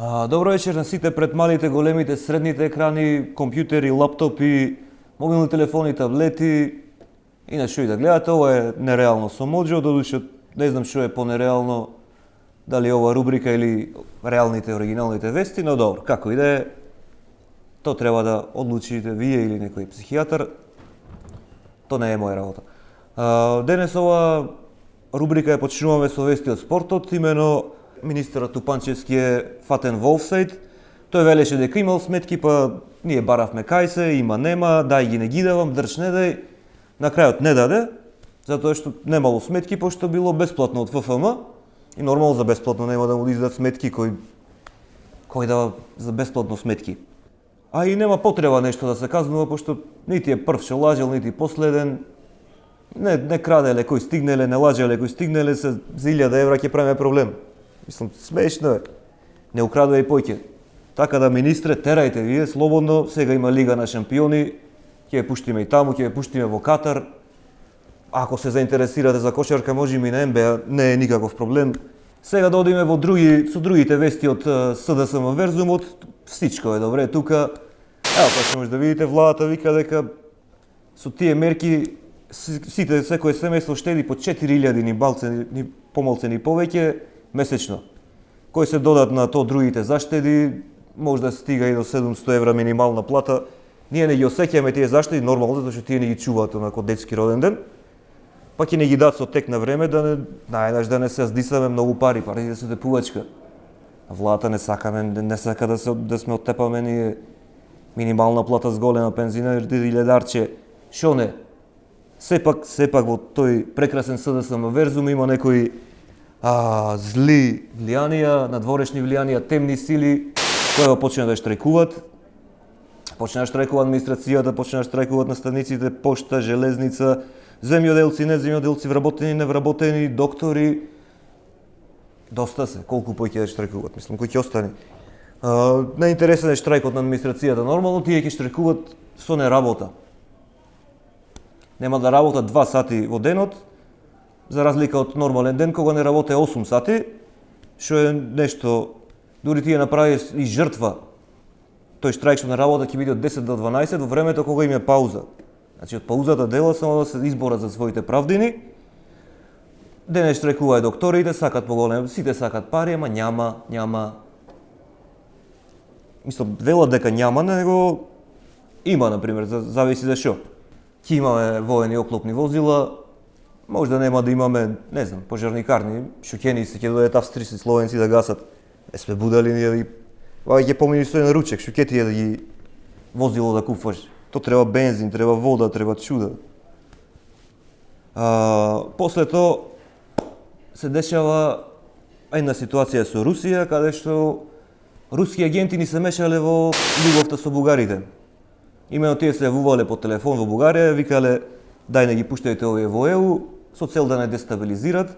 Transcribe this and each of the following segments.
Добро вечер на сите пред малите, големите, средните екрани, компјутери, лаптопи, мобилни телефони, таблети и на што и да гледате. Ова е нереално со Моџо, додуше не знам што е понереално, дали ова рубрика или реалните, оригиналните вести, но добро, како и да е, то треба да одлучите вие или некој психијатар, то не е моја работа. Денес ова рубрика е почнуваме со вести од спортот, имено министерот Тупанчевски е фатен во офсайд. Тој велеше дека имал сметки, па ние баравме кај се, има нема, дај ги не ги давам, држ не дај. На крајот не даде, затоа што немало сметки, пошто било бесплатно од ФФМ и нормално за бесплатно нема да му издадат сметки кој дава за бесплатно сметки. А и нема потреба нешто да се казнува, пошто нити е прв што лажел, нити последен. Не краделе кој стигнеле, не лажеле кој стигнеле, се за 1000 евра ќе правиме проблем. Мислам, смешно е. Не украдувај поќе. Така да, министре, терајте вие слободно, сега има Лига на шампиони, ќе ја пуштиме и таму, ќе ја пуштиме во Катар. Ако се заинтересирате за кошарка, можеме и на НБА, не е никаков проблем. Сега да одиме со другите вести од СДСМ Верзумот, всичко е добре тука. Ево, па што може да видите, владата вика дека со тие мерки секој семејство штеди по 4000 ни помалце ни повеќе месечно. Кој се додат на то другите заштеди, може да стига и до 700 евра минимална плата. Ние не ги осеќаме тие заштеди, нормално, затоа што тие не ги чуваат онако детски роден ден. Па ќе не ги дадат со тек на време да не се здисаме многу пари, парите се депувачка. А владата не сака да сме оттепаме ние минимална плата зголема пензина или дарче. Шо не? Сепак во тој прекрасен СДСМ Верзум има некои зли влијанија, надворешни влијанија, темни сили, кои почнаа да штрajкуваат. Почнаа да штрajкуваат администрацијата, почнаа да штрajкуваат наставниците, пошта, железница, земјоделци, неземјоделци, вработени, невработени, доктори. Доста се, колку поќе да штрajкуваат, мислам, кој ќе остане. Неинтересен е штрajкот на администрацијата, нормално тие ќе штрajкуваат со неработа. Нема да работат 2 сати во денот, за разлика од нормален ден, кога не работе 8 сати, што е нешто, дури тие направи и жртва. Тој штрајк што на работа ќе биде од 10 до 12 во времето кога им е пауза. Значи од паузата дела само да се изборат за своите правдини. Денес штрajкуваат докторите, сакат поголем, сите сакат пари, ама няма. Мислам, велат дека няма, него има, например, зависи за што. Ќе имаме воени оклопни возила, може да нема да имаме, не знам, пожарникарни, шукени се ќе дојдат австрийци, словенци да гасат. Не сме будали ние да ги... Вај ќе помини стои на ручек, шукети е да ги возило да купуваш. То треба бензин, треба вода, треба чуда. После тоа се дешава една ситуација со Русија, каде што руски агенти ни се мешале во љубовта со бугарите. Имено тие се јавувале по телефон во Бугарија, викале дај не ги пуштајте овие во ЕУ, со цел да не дестабилизират.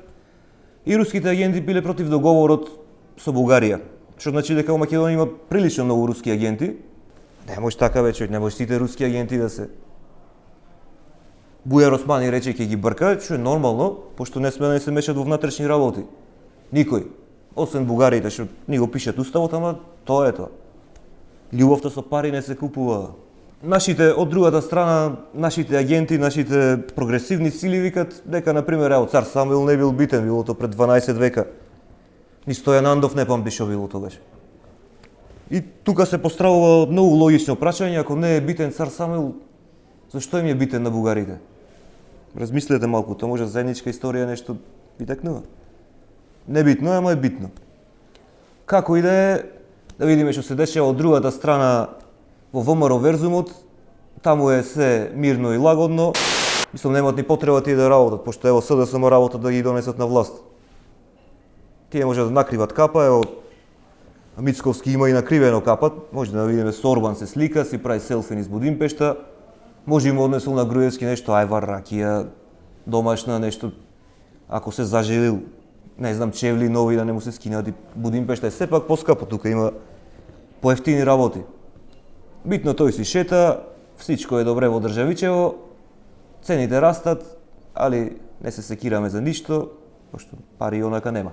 И руските агенти биле против договорот со Бугарија. Што значи дека во Македонија има прилично многу руски агенти. Не може така веќе, не може сите руски агенти да се... Бујар Османи рече ќе ги брка, што е нормално, пошто не сме да се мешат во внатрешни работи. Никој. Освен бугарите, што ни го пишат уставот, ама тоа е тоа. Љубовта со пари не се купува. Од другата страна, нашите агенти, нашите прогресивни сили викат дека, например, цар Самуил не бил битен, било то пред 12 века. Ни Стојан Андов не памти што било тогаш. И тука се поставува многу логично прашање, ако не е битен цар Самуил, зашто им е битен на бугарите? Размислете малку, тоа може заедничка историја нешто ви текнува. Не битно, ама е битно. Како и да е, да видиме што се дешава од другата страна во ВМРО Верзумот, таму е се мирно и лагодно. Мислам, немаат ни потреба тие да работат, пошто ево СДСМ работат да ги донесат на власт. Тие може да накриват капа, ево Мицковски има и накривено капа, може да видиме со Орбан се слика, си прави селфи низ Будимпешта, може им однесол на Груевски нешто, ајвар, ракија, домашна, нешто, ако се зажелил, не знам, чевли нови да не му се скинат и Будимпешта е сепак поскапо, тука има поевтини работи. Битно тој си шета, всичко е добре во државичево, цените растат, али не се секираме за ништо, пошто пари онака нема.